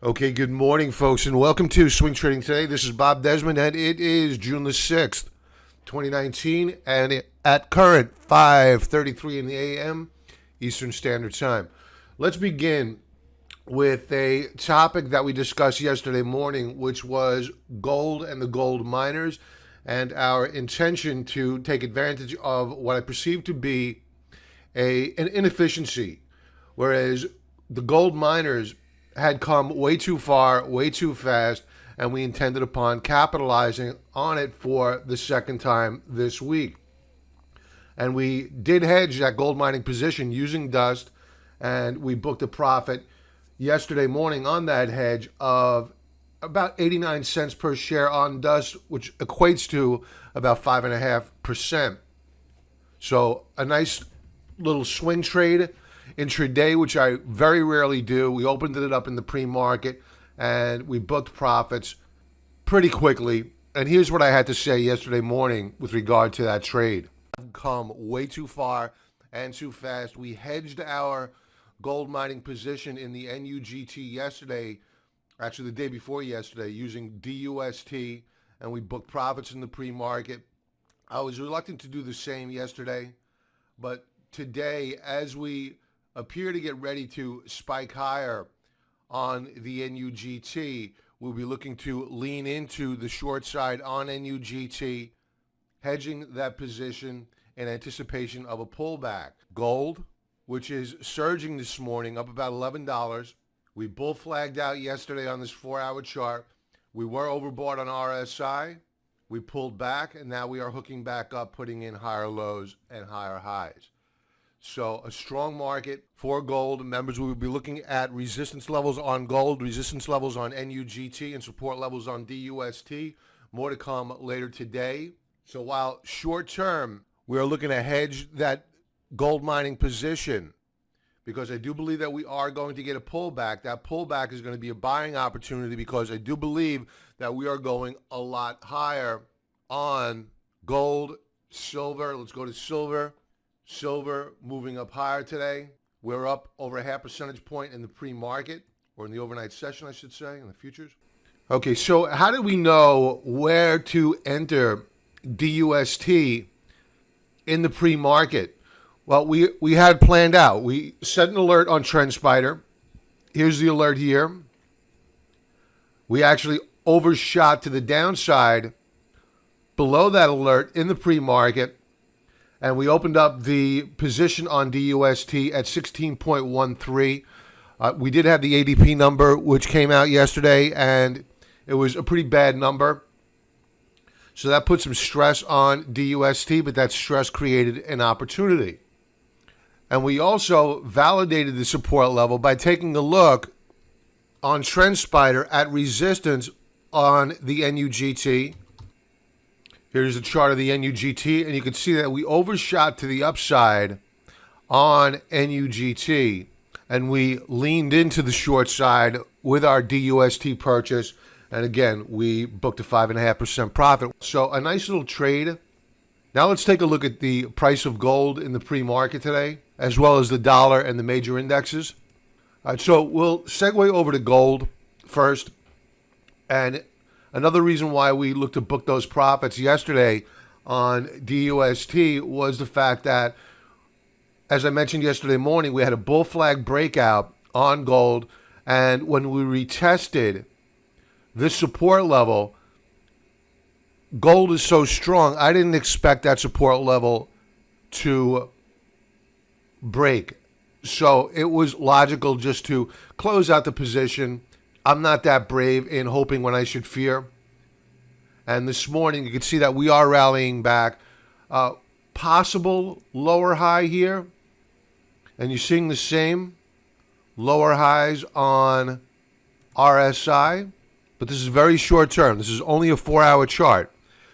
Okay, good morning, folks, and welcome to Swing Trading Today. This is Bob Desmond, and it is June the 6th, 2019, and at current 5:33 in the a.m. Eastern Standard Time. Let's begin with a topic that we discussed yesterday morning, which was gold and the gold miners, and our intention to take advantage of what I perceive to be an inefficiency, whereas the gold miners had come way too far, way too fast, and we intended upon capitalizing on it for the second time this week. And we did hedge that gold mining position using dust, and we booked a profit yesterday morning on that hedge of about 89 cents per share on dust, which equates to about 5.5%. So a nice little swing trade intraday, which I very rarely do. We opened it up in the pre-market and we booked profits pretty quickly. And here's what I had to say yesterday morning with regard to that trade. Come way too far and too fast. We hedged our gold mining position in the NUGT yesterday, actually the day before yesterday, using DUST, and we booked profits in the pre-market. I was reluctant to do the same yesterday, but today, as we appear to get ready to spike higher on the NUGT, we'll be looking to lean into the short side on NUGT, hedging that position in anticipation of a pullback. Gold, which is surging this morning, up about $11. We bull flagged out yesterday on this 4-hour chart. We were overbought on RSI. We pulled back, and now we are hooking back up, putting in higher lows and higher highs. So a strong market for gold. Members, we will be looking at resistance levels on gold, resistance levels on NUGT, and support levels on DUST. More to come later today. So while short term, we are looking to hedge that gold mining position, because I do believe that we are going to get a pullback. That pullback is going to be a buying opportunity, because I do believe that we are going a lot higher on gold, silver. Let's go to silver. Silver moving up higher today. We're up over a half percentage point in the pre-market, or in the overnight session, I should say, in the futures. Okay, so how do we know where to enter DUST in the pre-market? Well, we had planned out. We set an alert on TrendSpider. Here's the alert here. We actually overshot to the downside below that alert in the pre-market, and we opened up the position on DUST at 16.13. We did have the ADP number, which came out yesterday, and it was a pretty bad number. So that put some stress on DUST, but that stress created an opportunity. And we also validated the support level by taking a look on TrendSpider at resistance on the NUGT. Here's a chart of the NUGT, and you can see that we overshot to the upside on NUGT, and we leaned into the short side with our DUST purchase, and again, we booked a 5.5% profit. So a nice little trade. Now let's take a look at the price of gold in the pre-market today, as well as the dollar and the major indexes. All right, so we'll segue over to gold first, and another reason why we looked to book those profits yesterday on DUST was the fact that, as I mentioned yesterday morning, we had a bull flag breakout on gold, and when we retested this support level, gold is so strong, I didn't expect that support level to break. So it was logical just to close out the position. I'm not that brave in hoping when I should fear. And this morning, you can see that we are rallying back. Possible lower high here. And you're seeing the same lower highs on RSI. But this is very short term. This is only a 4-hour chart.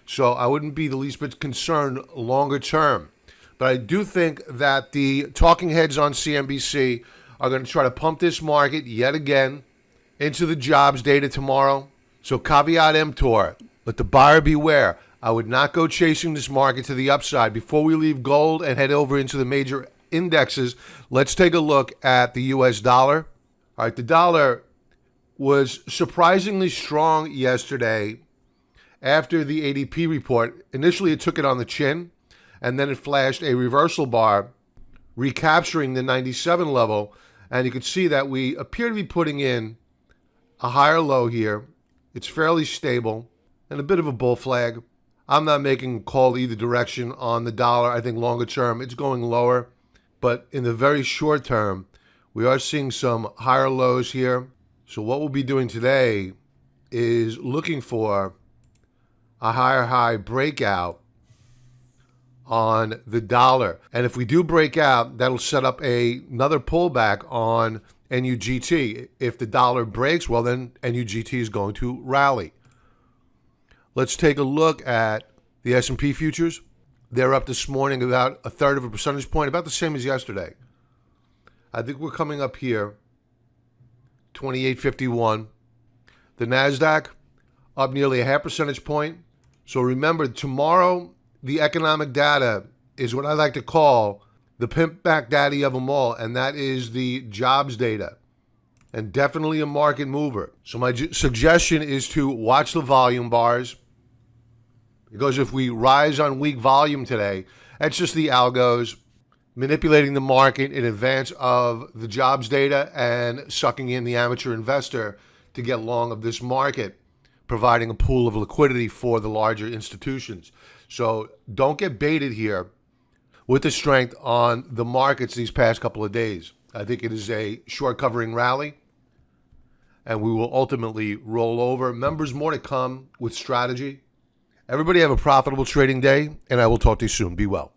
So I wouldn't be the least bit concerned longer term. But I do think that the talking heads on CNBC are going to try to pump this market yet again into the jobs data tomorrow. So caveat emptor, let the buyer beware. I would not go chasing this market to the upside. Before we leave gold and head over into the major indexes, let's take a look at the U.S. dollar. All right, the dollar was surprisingly strong yesterday after the ADP report. Initially, it took it on the chin, and then it flashed a reversal bar, recapturing the 97 level. And you can see that we appear to be putting in a higher low here. It's fairly stable and a bit of a bull flag. I'm not making a call either direction on the dollar. I think longer term, it's going lower. But in the very short term, we are seeing some higher lows here. So what we'll be doing today is looking for a higher high breakout on the dollar. And if we do break out, that'll set up another pullback on NUGT. If the dollar breaks, well, then NUGT is going to rally. Let's take a look at the S&P futures. They're up this morning about 1/3 of a percentage point, about the same as yesterday. I think we're coming up here, 28.51. The NASDAQ up nearly a half percentage point. So remember, tomorrow, the economic data is what I like to call the pimp back daddy of them all, and that is the jobs data, and definitely a market mover. So my suggestion is to watch the volume bars, because if we rise on weak volume today, that's just the algos manipulating the market in advance of the jobs data and sucking in the amateur investor to get long of this market, providing a pool of liquidity for the larger institutions. So don't get baited here with the strength on the markets these past couple of days. I think it is a short covering rally, and we will ultimately roll over. Members, more to come with strategy. Everybody have a profitable trading day, and I will talk to you soon. Be well.